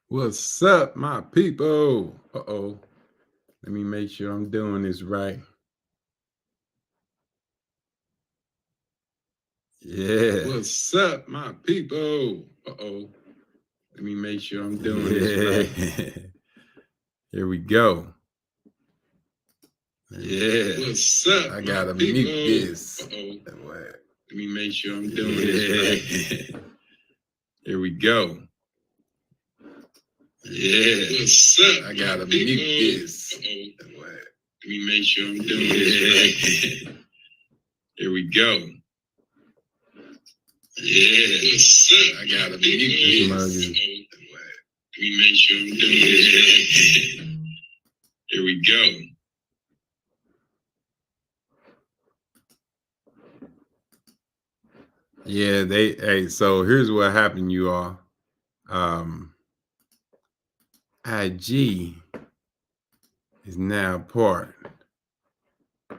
What's up, my people? Uh-oh. Let me make sure I'm doing this right. Yeah. What's up, my people? Uh-oh. Let me make sure I'm doing this right. Here we go. Yeah. What's up? I gotta mute this. Uh-oh. Let me make sure I'm doing this right. Here we go. Yeah. What's up? I gotta mute this. Uh-oh. Let me make sure I'm doing this right. Here we go. Yeah. What's up? I gotta mute this. Let me make sure I'm doing this right. Here we go. Yeah, so here's what happened, you all. IG is now part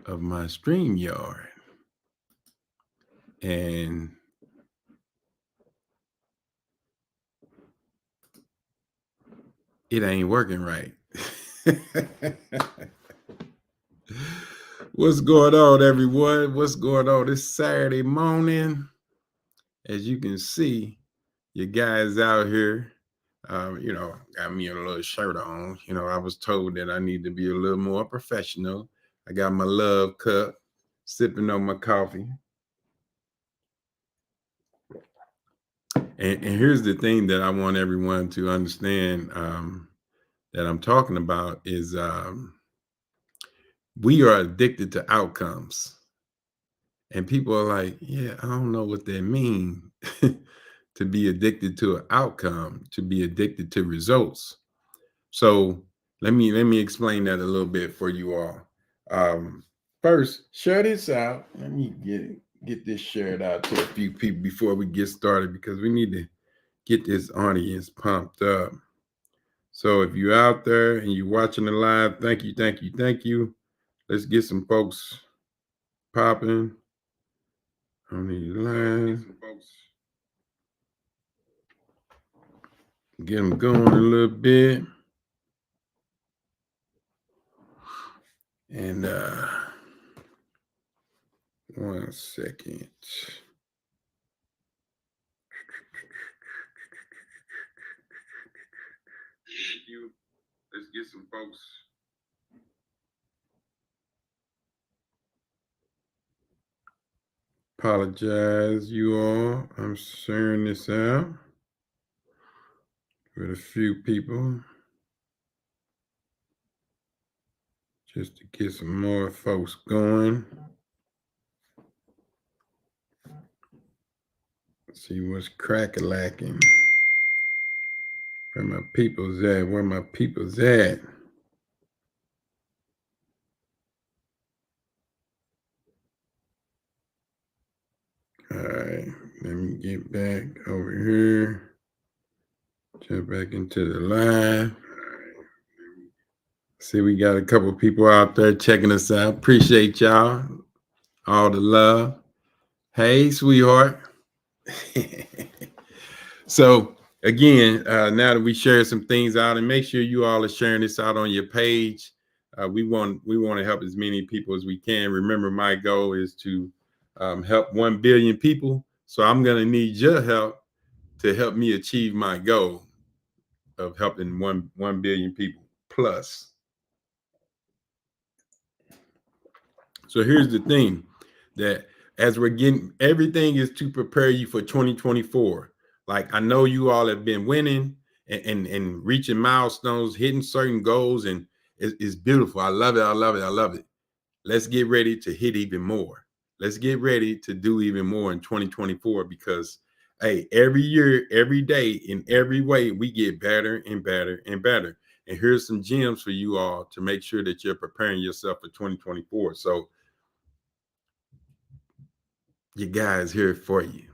of my StreamYard. And it ain't working right. What's going on, everyone? What's going on this Saturday morning? As you can see, you guys out here, got me a little shirt on. I was told that I need to be a little more professional. I got my love cup, sipping on my coffee. And here's the thing that I want everyone to understand that I'm talking about is we are addicted to outcomes. And people are like, yeah, I don't know what that means to be addicted to an outcome, to be addicted to results. So let me explain that a little bit for you all. First, share this out. Let me get this shared out to a few people before we get started, because we need to get this audience pumped up. So if you're out there and you're watching the live, thank you, thank you, thank you. Let's get some folks popping on these lines. Get them going a little bit. And 1 second. Let's get some folks. Apologize, you all. I'm sharing this out with a few people just to get some more folks going. See what's crack-a-lacking. Where my people's at? Where my people's at? All right, let me get back over here. Jump back into the live. See, we got a couple people out there checking us out. Appreciate y'all. All the love. Hey, sweetheart. So again, now that we share some things out, and make sure you all are sharing this out on your page. We want to help as many people as we can. Remember, my goal is to help 1 billion people. So I'm going to need your help to help me achieve my goal of helping 1 billion people plus. So here's the thing, that as we're getting, everything is to prepare you for 2024. Like, I know you all have been winning and reaching milestones, hitting certain goals, and it's beautiful. I love it. I love it. I love it. Let's get ready to hit even more. Let's get ready to do even more in 2024, because hey, every year, every day, in every way, we get better and better and better. And here's some gems for you all to make sure that you're preparing yourself for 2024. So your guys here for you.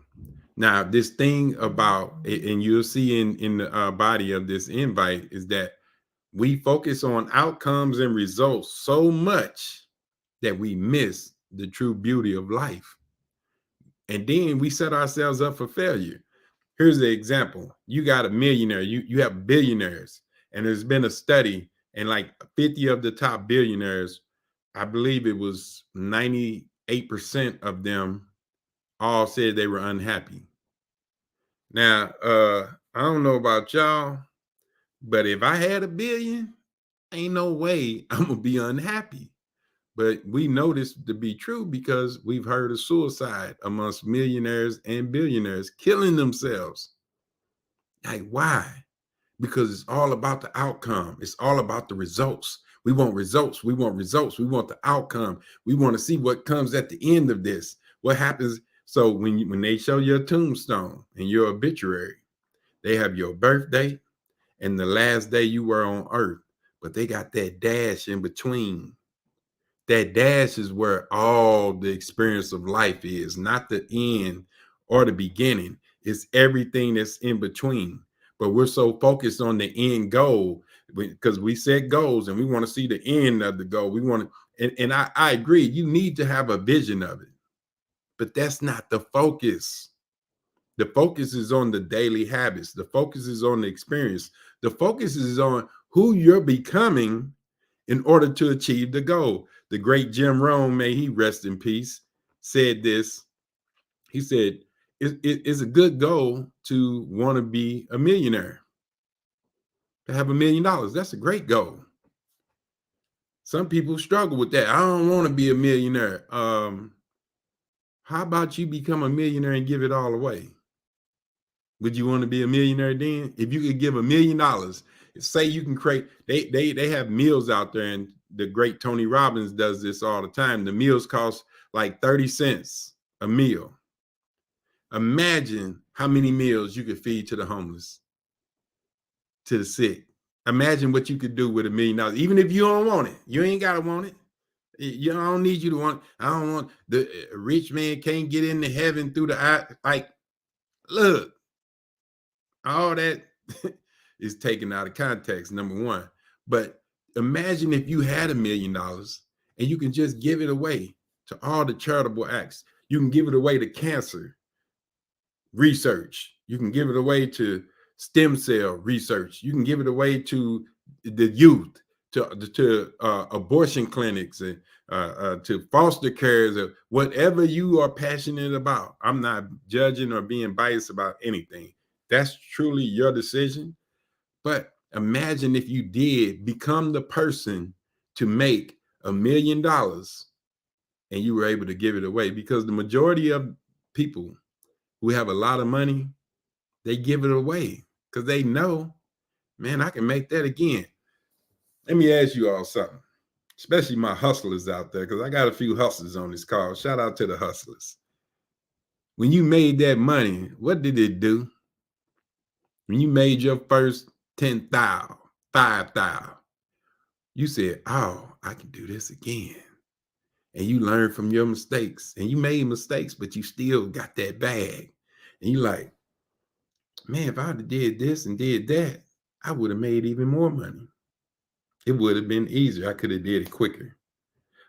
Now, this thing about, and you'll see in the body of this invite, is that we focus on outcomes and results so much that we miss the true beauty of life. And then we set ourselves up for failure. Here's the example. You got a millionaire, you have billionaires, and there's been a study, and like 50 of the top billionaires, I believe it was 98% of them all said they were unhappy. Now, I don't know about y'all, but if I had a billion, ain't no way I'm gonna be unhappy. But we know this to be true because we've heard of suicide amongst millionaires and billionaires killing themselves. Like, why? Because it's all about the outcome. It's all about the results. We want results. We want results. We want the outcome. We want to see what comes at the end of this. What happens? So when they show your tombstone and your obituary, they have your birthday and the last day you were on earth, but they got that dash in between. That dash is where all the experience of life is, not the end or the beginning. It's everything that's in between. But we're so focused on the end goal because we set goals and we want to see the end of the goal. We want to, and I agree, you need to have a vision of it, but that's not the focus. The focus is on the daily habits. The focus is on the experience. The focus is on who you're becoming in order to achieve the goal. The great Jim Rohn, may he rest in peace, said this. He said, it's a good goal to want to be a millionaire, to have $1 million. That's a great goal. Some people struggle with that. I don't want to be a millionaire. How about you become a millionaire and give it all away? Would you want to be a millionaire then? If you could give $1 million, say you can create, they have meals out there, and the great Tony Robbins does this all the time. The meals cost like 30 cents a meal. Imagine how many meals you could feed to the homeless, to the sick. Imagine what you could do with $1 million, even if you don't want it. You ain't gotta want it. You don't need you to want. I don't want the rich man can't get into heaven through the eye. Like, look, all that is taken out of context, number one. But imagine if you had $1 million and you can just give it away to all the charitable acts. You can give it away to cancer research. You can give it away to stem cell research. You can give it away to the youth, to abortion clinics, and to foster cares, or whatever you are passionate about. I'm not judging or being biased about anything. That's truly your decision. But imagine if you did become the person to make $1 million and you were able to give it away, because the majority of people who have a lot of money, they give it away because they know, man, I can make that again. Let me ask you all something, especially my hustlers out there, because I got a few hustlers on this call. Shout out to the hustlers. When you made that money, what did it do? When you made your first 10,000, 5,000, you said, oh, I can do this again. And you learned from your mistakes, and you made mistakes, but you still got that bag. And you like, man, if I'd have did this and did that, I would have made even more money. It would have been easier. I could have did it quicker.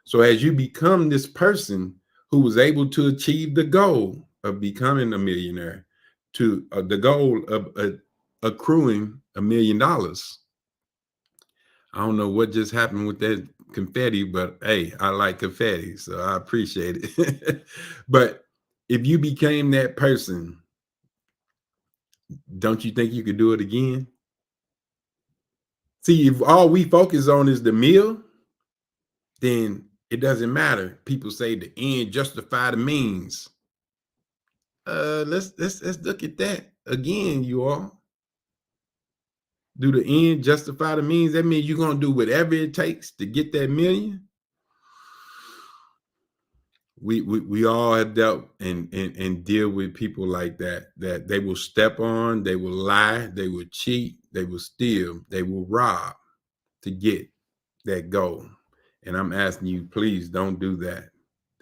So as you become this person who was able to achieve the goal of becoming a millionaire, to the goal of accruing $1 million. I don't know what just happened with that confetti, but hey, I like confetti, so I appreciate it. But if you became that person, don't you think you could do it again? See, if all we focus on is the meal, then it doesn't matter. People say the end justify the means. Let's look at that again, you all. Do the end justify the means? That means you're gonna do whatever it takes to get that million. We all have dealt and deal with people like that they will step on, they will lie, they will cheat, they will steal, they will rob to get that goal. And I'm asking you, please don't do that.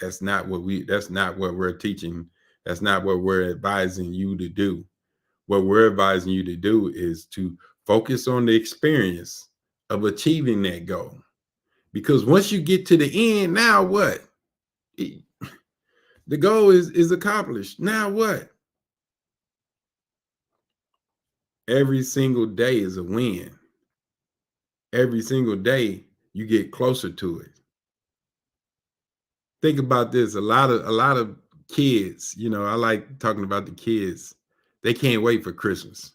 That's not what we're teaching. That's not what we're advising you to do. What we're advising you to do is to focus on the experience of achieving that goal. Because once you get to the end, now what? The goal is accomplished. Now what? Every single day is a win. Every single day you get closer to it. Think about this. A lot of kids, I like talking about the kids. They can't wait for Christmas.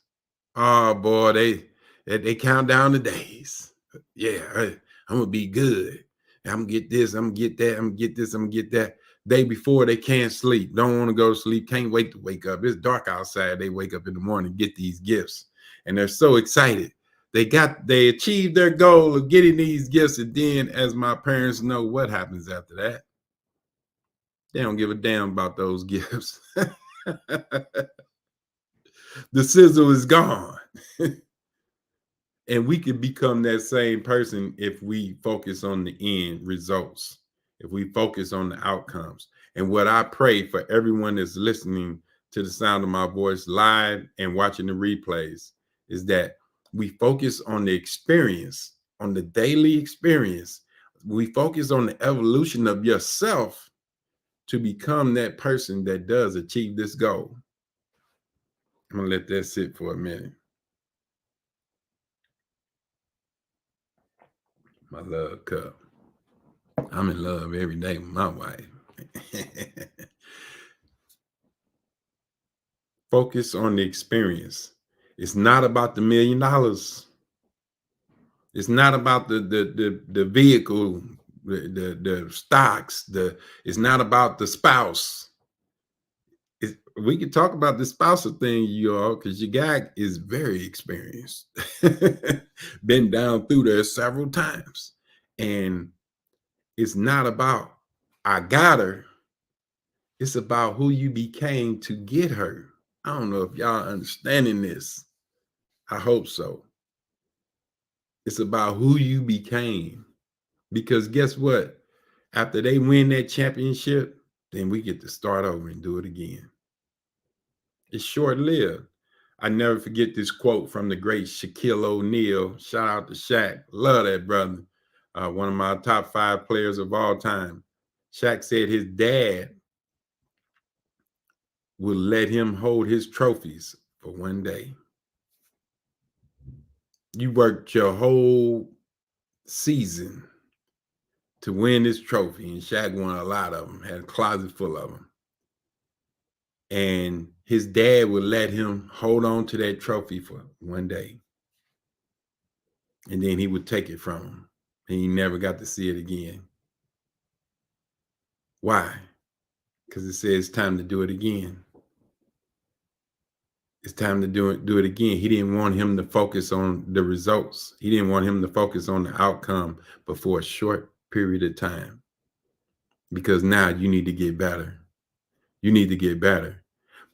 Oh boy, they count down the days. Yeah, I'm gonna be good. I'm gonna get this. I'm gonna get that. I'm gonna get this. I'm gonna get that. Day before they can't sleep. Don't want to go to sleep. Can't wait to wake up. It's dark outside. They wake up in the morning, get these gifts, and they're so excited. They achieved their goal of getting these gifts, and then, as my parents know, what happens after that? They don't give a damn about those gifts. The sizzle is gone. And we could become that same person if we focus on the end results, if we focus on the outcomes. And what I pray for everyone that's listening to the sound of my voice live and watching the replays is that we focus on the experience, on the daily experience. We focus on the evolution of yourself to become that person that does achieve this goal. I'm going to let that sit for a minute. My love cup. I'm in love every day with my wife. Focus on the experience. It's not about the $1,000,000. It's not about the vehicle, the stocks. It's not about the spouse. We can talk about the spousal thing, you all, because your guy is very experienced. Been down through there several times, and it's not about I got her. It's about who you became to get her. I don't know if y'all understanding this. I hope so. It's about who you became. Because guess what? After they win that championship, then we get to start over and do it again. It's short-lived. I never forget this quote from the great Shaquille O'Neal. Shout out to Shaq. Love that brother. One of my top 5 players of all time. Shaq said his dad will let him hold his trophies for one day. You worked your whole season to win this trophy, and Shaq won a lot of them, had a closet full of them. And his dad would let him hold on to that trophy for one day. And then he would take it from him, and he never got to see it again. Why? Because it says it's time to do it again. It's time to do it again. He didn't want him to focus on the results. He didn't want him to focus on the outcome, but for a short period of time. Because now you need to get better. You need to get better.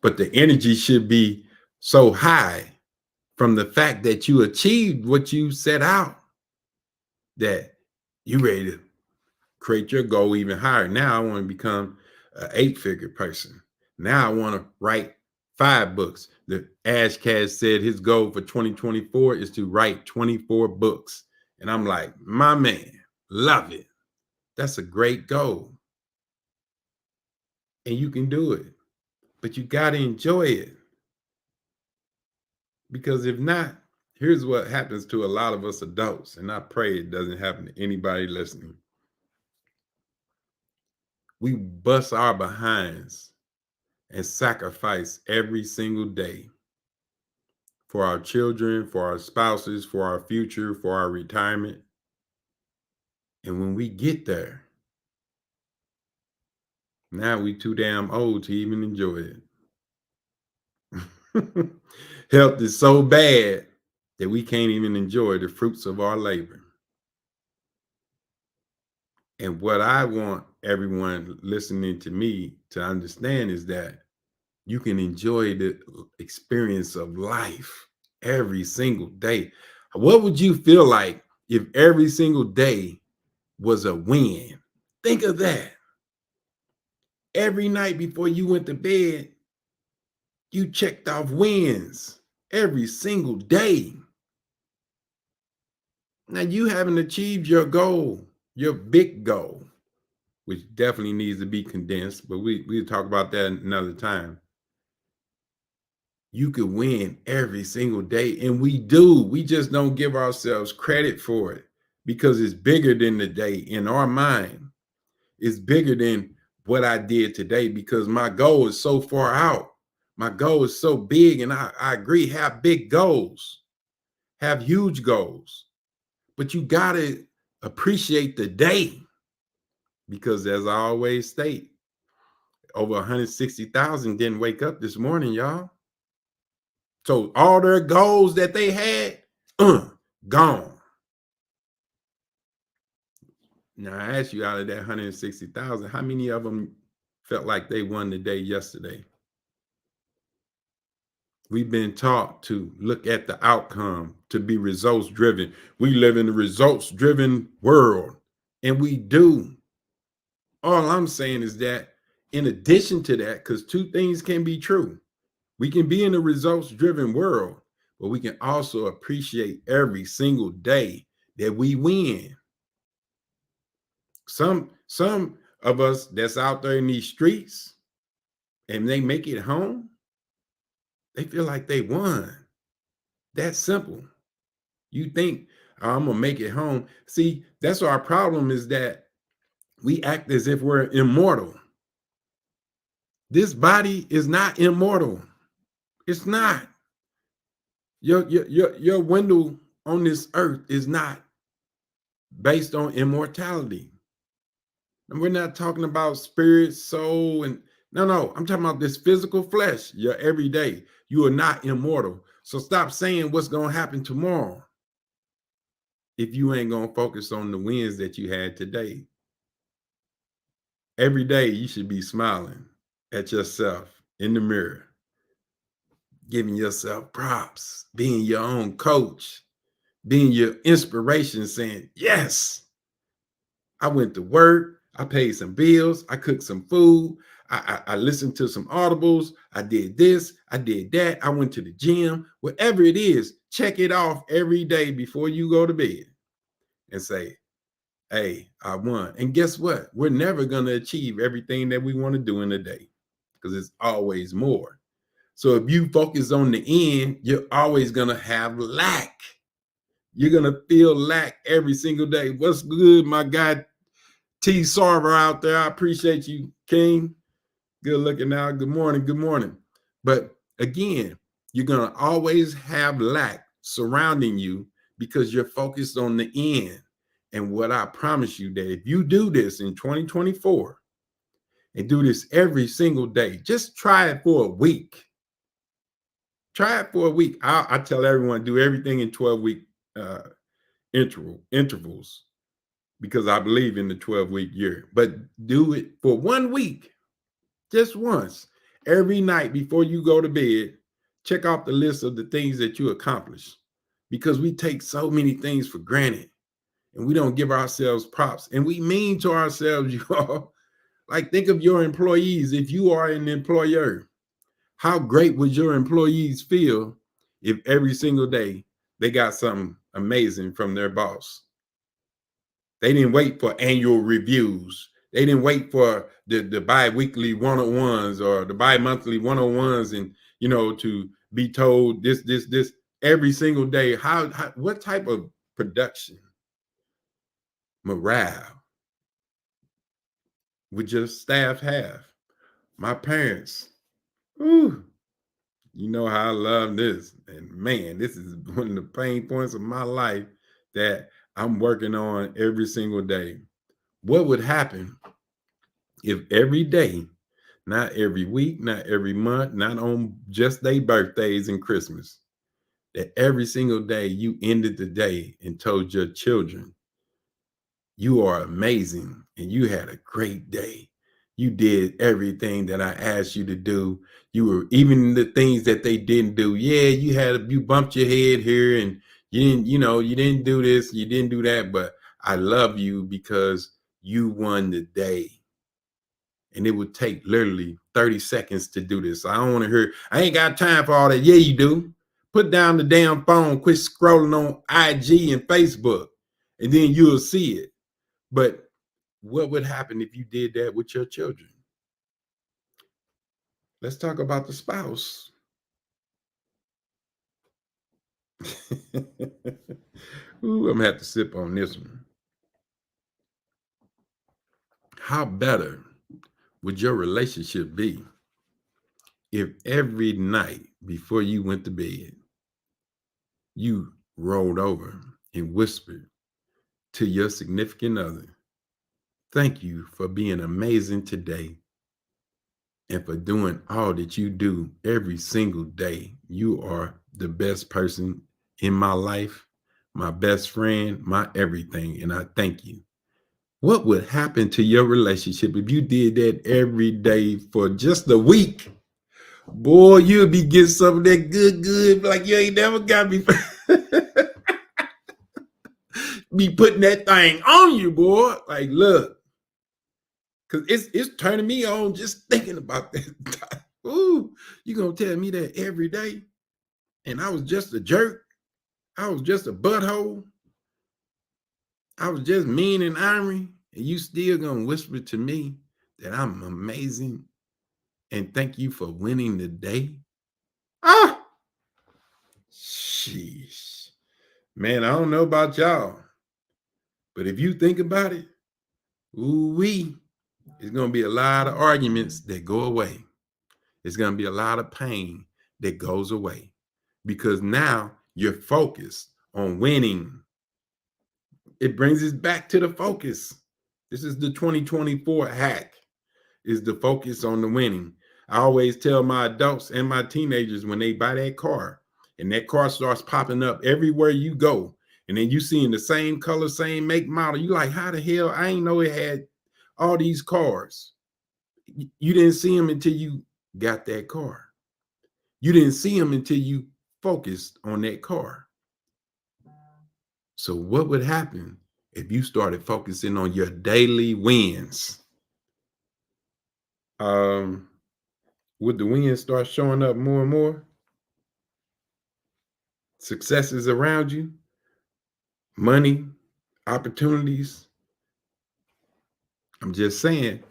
But the energy should be so high from the fact that you achieved what you set out that you're ready to create your goal even higher. Now I want to become an 8-figure person. Now I want to write 5 books. The Ashcash said his goal for 2024 is to write 24 books. And I'm like, my man, love it. That's a great goal. And you can do it. But you got to enjoy it. Because if not, here's what happens to a lot of us adults. And I pray it doesn't happen to anybody listening. We bust our behinds and sacrifice every single day for our children, for our spouses, for our future, for our retirement. And when we get there, now we too damn old to even enjoy it. Health is so bad that we can't even enjoy the fruits of our labor. And what I want everyone listening to me to understand is that you can enjoy the experience of life every single day. What would you feel like if every single day was a win? Think of that. Every night before you went to bed, you checked off wins every single day. Now you haven't achieved your goal, your big goal, which definitely needs to be condensed, but we'll talk about that another time. You could win every single day. And we do. We just don't give ourselves credit for it because it's bigger than the day in our mind. It's bigger than what I did today because my goal is so far out. My goal is so big. And I agree, have big goals, have huge goals. But you got to appreciate the day because, as I always state, over 160,000 didn't wake up this morning, y'all. So all their goals that they had, gone. Now I ask you, out of that 160,000, how many of them felt like they won the day yesterday? We've been taught to look at the outcome, to be results driven. We live in a results driven world, and we do. All I'm saying is that, in addition to that, because two things can be true, we can be in a results driven world, but we can also appreciate every single day that we win. Some of us that's out there in these streets and they make it home, they feel like they won. That's simple. You think, "Oh, I'm gonna make it home." See, that's our problem, is that we act as if we're immortal. This body is not immortal. It's not. Your window on this earth is not based on immortality. And we're not talking about spirit, soul, and no, I'm talking about this physical flesh, your everyday. You are not immortal. So stop saying what's going to happen tomorrow if you ain't going to focus on the wins that you had today. Every day you should be smiling at yourself in the mirror, giving yourself props, being your own coach, being your inspiration, saying, yes, I went to work, I paid some bills, I cooked some food, I listened to some audibles, I did this, I did that, I went to the gym. Whatever it is, check it off every day before you go to bed and say, hey, I won. And guess what? We're never going to achieve everything that we want to do in a day because it's always more. So if you focus on the end, you're always going to have lack. You're going to feel lack every single day. What's good, my guy T Sarver out there? I appreciate you, King. Good looking out. Good morning. Good morning. But again, you're going to always have lack surrounding you because you're focused on the end. And what I promise you, that if you do this in 2024 and do this every single day, just try it for a week. Try it for a week. I tell everyone, do everything in 12-week intervals, because I believe in the 12-week year. But do it for 1 week, just once, every night before you go to bed. Check off the list of the things that you accomplished, because we take so many things for granted and we don't give ourselves props, and we mean to ourselves, you all. Like, think of your employees. If you are an employer, how great would your employees feel if every single day they got something amazing from their boss? They didn't wait for annual reviews. They didn't wait for the bi-weekly one-on-ones or the bi-monthly one-on-ones, and to be told this every single day. How what type of production morale would your staff have? My parents, whew, you know how I love this. And man, this is one of the pain points of my life that I'm working on every single day. What would happen if every day, not every week, not every month, not on just their birthdays and Christmas, that every single day you ended the day and told your children, you are amazing and you had a great day. You did everything that I asked you to do. You were, even the things that they didn't do. Yeah, you bumped your head here and you didn't do this, you didn't do that, but I love you because you won the day. And it would take literally 30 seconds to do this. I don't want to hear, I ain't got time for all that. Yeah, you do. Put down the damn phone, quit scrolling on IG and Facebook, and then you'll see it. But what would happen if you did that with your children? Let's talk about the spouse. Ooh, I'm gonna have to sip on this one. How better would your relationship be if every night before you went to bed, you rolled over and whispered to your significant other, thank you for being amazing today and for doing all that you do every single day. You are the best person in my life, my best friend, my everything, and I thank you. What would happen to your relationship if you did that every day for just a week? Boy, you'll be getting some of that good, like you ain't never got me. Be putting that thing on you, boy. Like, look, because it's turning me on just thinking about that. Ooh, you gonna tell me that every day? And I was just a jerk. I was just a butthole. I was just mean and ornery. And you still gonna whisper to me that I'm amazing and thank you for winning the day? Ah, sheesh. Man, I don't know about y'all, but if you think about it, ooh wee, it's gonna be a lot of arguments that go away. It's gonna be a lot of pain that goes away because now you're focused on winning. It brings us back to the focus. This is the 2024 hack, is the focus on the winning. I always tell my adults and my teenagers when they buy that car and that car starts popping up everywhere you go, and then you seeing the same color, same make, model, you like, how the hell I ain't know it had all these cars. You didn't see them until you got that car. You didn't see them until you focused on that car. So what would happen if you started focusing on your daily wins? Um, would the wins start showing up more and more? Successes around you, money, opportunities. I'm just saying,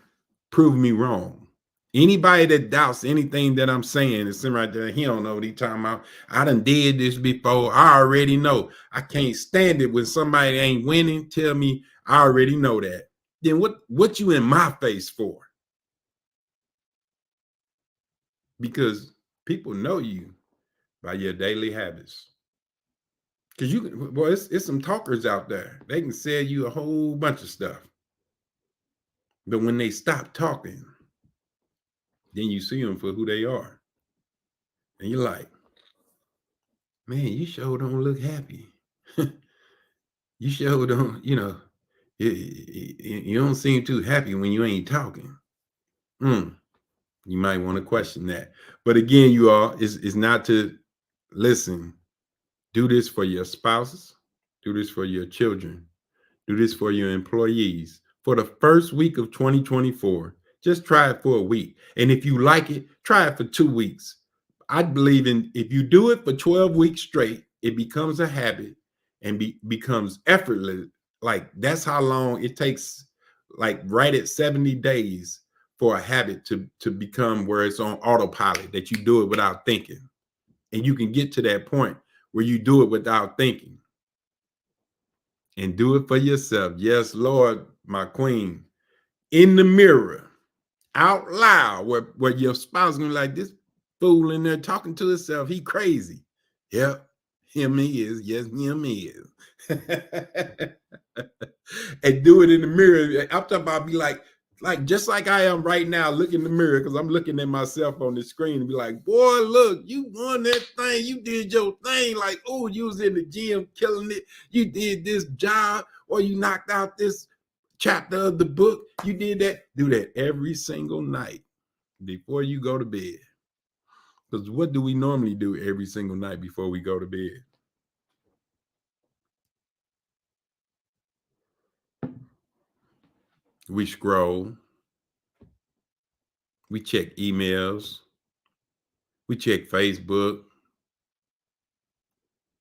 prove me wrong. Anybody that doubts anything that I'm saying is sitting right there. He don't know what he talking about. I done did this before. I already know. I can't stand it when somebody ain't winning. Tell me I already know that. Then what you in my face for? Because people know you by your daily habits. Because you can, well, it's some talkers out there. They can sell you a whole bunch of stuff. But when they stop talking, then you see them for who they are. And you're like, man, you sure don't look happy. You sure don't, you don't seem too happy when you ain't talking. You might want to question that. But again, you all, is not to listen. Do this for your spouses. Do this for your children. Do this for your employees. For the first week of 2024, just try it for a week. And if you like it, try it for 2 weeks. I believe in if you do it for 12 weeks straight, it becomes a habit and becomes effortless. Like that's how long it takes, like right at 70 days for a habit to become where it's on autopilot, that you do it without thinking. And you can get to that point where you do it without thinking and do it for yourself. Yes, Lord, my queen, in the mirror, out loud, where your spouse gonna be like, this fool in there talking to himself, he crazy. Yep, him he is. Yes, him he is. And do it in the mirror. I'm talking about be like just like I am right now, look in the mirror because I'm looking at myself on the screen and be like, boy, look, you won that thing. You did your thing. Like, oh, you was in the gym killing it. You did this job, or you knocked out this chapter of the book. You did that. Do that every single night before you go to bed. Because what do we normally do every single night before we go to bed? We scroll, we check emails, we check Facebook,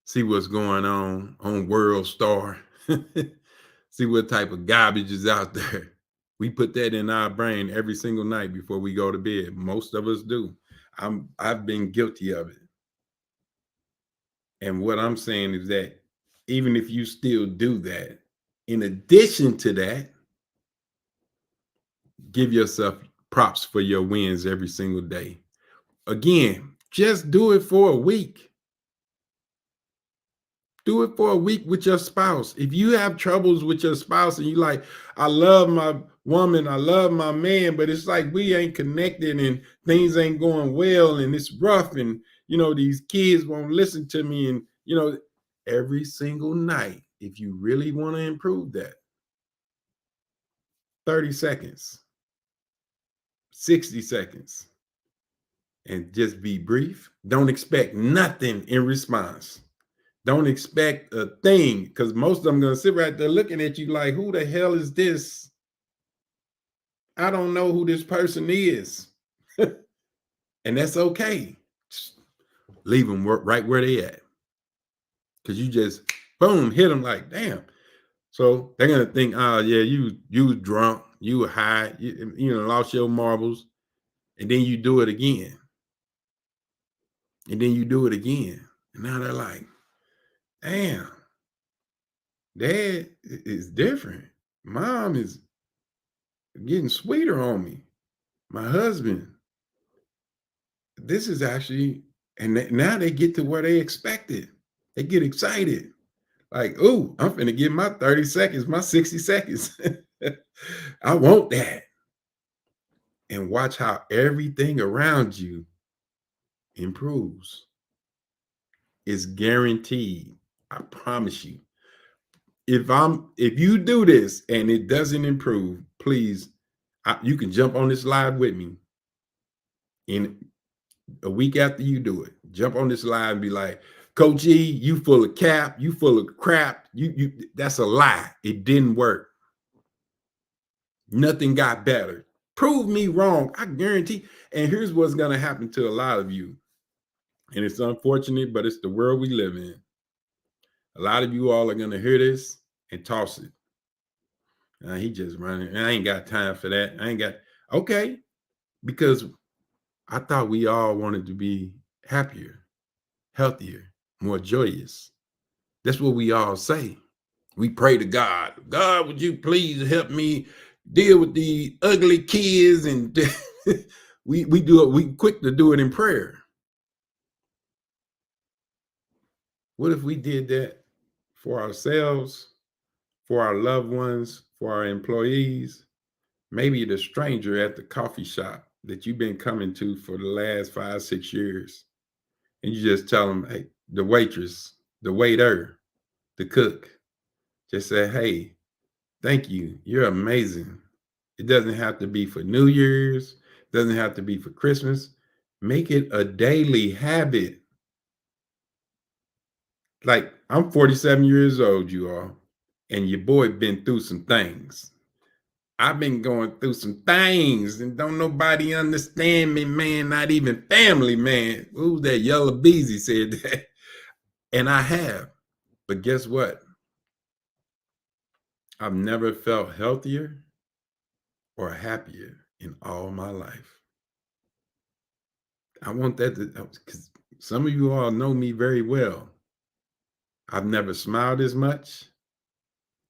see what's going on World Star, see what type of garbage is out there. We put that in our brain every single night before we go to bed. Most of us do. I've been guilty of it. And what I'm saying is that even if you still do that, in addition to that, give yourself props for your wins every single day. Again, just do it for a week. Do it for a week with your spouse. If you have troubles with your spouse and you like, I love my woman, I love my man, but it's like we ain't connected and things ain't going well and it's rough and these kids won't listen to me and every single night, if you really want to improve that, 30 seconds, 60 seconds, and just be brief. Don't expect nothing in response. Don't expect a thing, because most of them going to sit right there looking at you like, who the hell is this? I don't know who this person is. And that's okay. Just leave them right where they at. Because you just, boom, hit them like, damn. So they're going to think, oh, yeah, you was drunk. You were high. You lost your marbles. And then you do it again. And then you do it again. And now they're like, damn, dad is different. Mom is getting sweeter on me. My husband, this is actually, and now they get to where they expected. They get excited. Like, oh, I'm finna get my 30 seconds, my 60 seconds. I want that. And watch how everything around you improves. It's guaranteed. I promise you. If you do this and it doesn't improve, please, you can jump on this live with me. In a week after you do it, jump on this live and be like, Coach E, you full of cap, you full of crap. That's a lie. It didn't work. Nothing got better. Prove me wrong. I guarantee. And here's what's going to happen to a lot of you. And it's unfortunate, but it's the world we live in. A lot of you all are going to hear this and toss it. He just running. I ain't got time for that. Okay. Because I thought we all wanted to be happier, healthier, more joyous. That's what we all say. We pray to God. God, would you please help me deal with the ugly kids? And we do it. We quick to do it in prayer. What if we did that for ourselves, for our loved ones, for our employees, maybe the stranger at the coffee shop that you've been coming to for the last 5, 6 years? And you just tell them, hey, the waitress, the waiter, the cook, just say, hey, thank you. You're amazing. It doesn't have to be for New Year's. It doesn't have to be for Christmas. Make it a daily habit. Like, I'm 47 years old, you all, and your boy been through some things. I've been going through some things and don't nobody understand me, man, not even family, man. Who's that? Yellow Beezy said that. And I have. But guess what? I've never felt healthier or happier in all my life. I want that to, because some of you all know me very well. I've never smiled as much.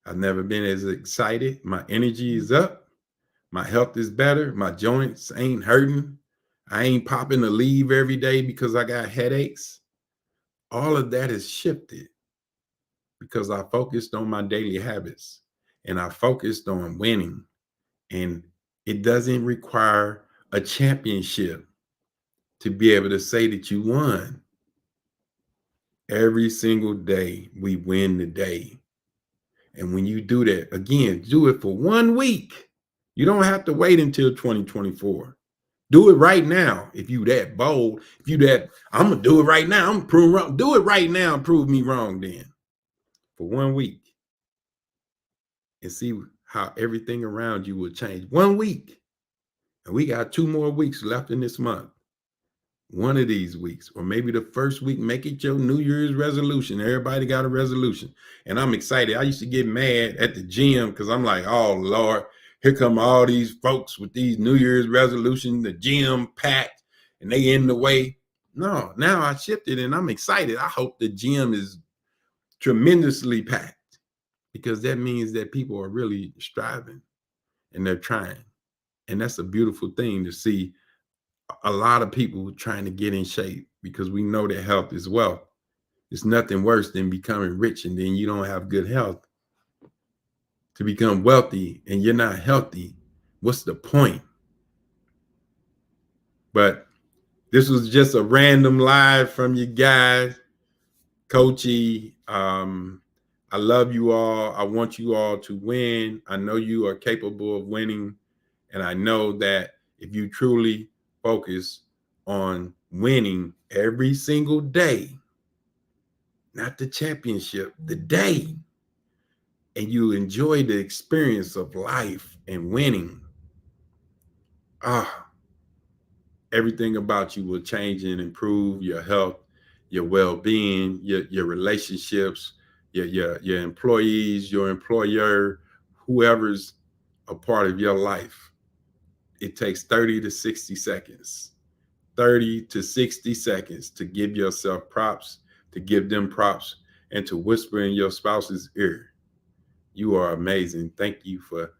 I've never been as excited. My energy is up. My health is better. My joints ain't hurting. I ain't popping to leave every day because I got headaches. All of that has shifted because I focused on my daily habits and I focused on winning. And it doesn't require a championship to be able to say that you won. Every single day, we win the day. And when you do that, again, do it for 1 week. You don't have to wait until 2024. Do it right now. If you that bold, I'm going to do it right now. I'm going to prove wrong. Do it right now and prove me wrong then. For 1 week. And see how everything around you will change. 1 week. And we got 2 more weeks left in this month. One of these weeks, or maybe the first week, make it your New Year's resolution. Everybody got a resolution. And I'm excited. I used to get mad at the gym because I'm like, oh, Lord, here come all these folks with these New Year's resolutions, the gym packed, and they in the way. No, now I shifted and I'm excited. I hope the gym is tremendously packed because that means that people are really striving and they're trying. And that's a beautiful thing to see a lot of people trying to get in shape because we know that health is wealth. It's nothing worse than becoming rich and then you don't have good health. To become wealthy and you're not healthy, what's the point? But this was just a random live from you guys. Coachy, I love you all. I want you all to win. I know you are capable of winning. And I know that if you truly focus on winning every single day, not the championship, the day, and you enjoy the experience of life and winning, ah, everything about you will change and improve your health, your well-being, your relationships, your employees, your employer, whoever's a part of your life. It takes 30 to 60 seconds. 30 to 60 seconds to give yourself props, to give them props, and to whisper in your spouse's ear, you are amazing. Thank you for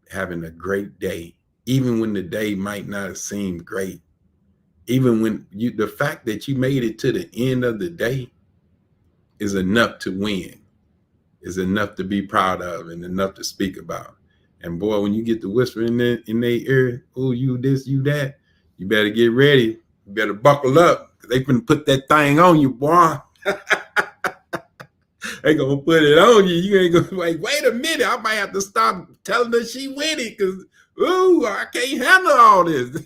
having a great day. Even when the day might not seem great, even when the fact that you made it to the end of the day is enough to win, is enough to be proud of and enough to speak about. And boy, when you get the whisper in their ear, oh, you this, you that, you better get ready. You better buckle up. They can put that thing on you, boy. They gonna put it on you. You ain't gonna like, wait a minute. I might have to stop telling her she winning because ooh, I can't handle all this.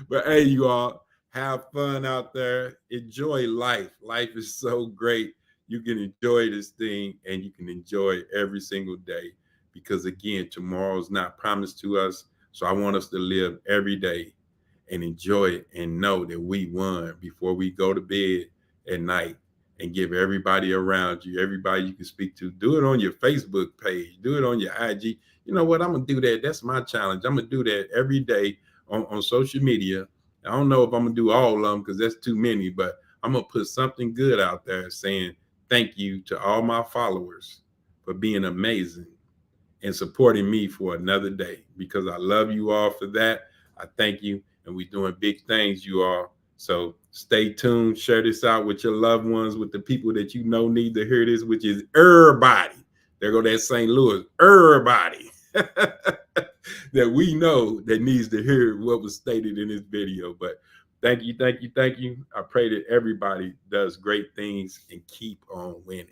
But hey, you all, have fun out there. Enjoy life. Life is so great. You can enjoy this thing and you can enjoy every single day because, again, tomorrow's not promised to us. So I want us to live every day and enjoy it and know that we won before we go to bed at night and give everybody around you, everybody you can speak to. Do it on your Facebook page, do it on your IG. You know what? I'm going to do that. That's my challenge. I'm going to do that every day on social media. I don't know if I'm going to do all of them because that's too many, but I'm going to put something good out there saying thank you to all my followers for being amazing and supporting me for another day because I love you all for that. I thank you. And we're doing big things, you all. So stay tuned. Share this out with your loved ones, with the people that you know need to hear this, which is everybody. There go that St. Louis. Everybody that we know that needs to hear what was stated in this video. But thank you, thank you, thank you. I pray that everybody does great things and keep on winning.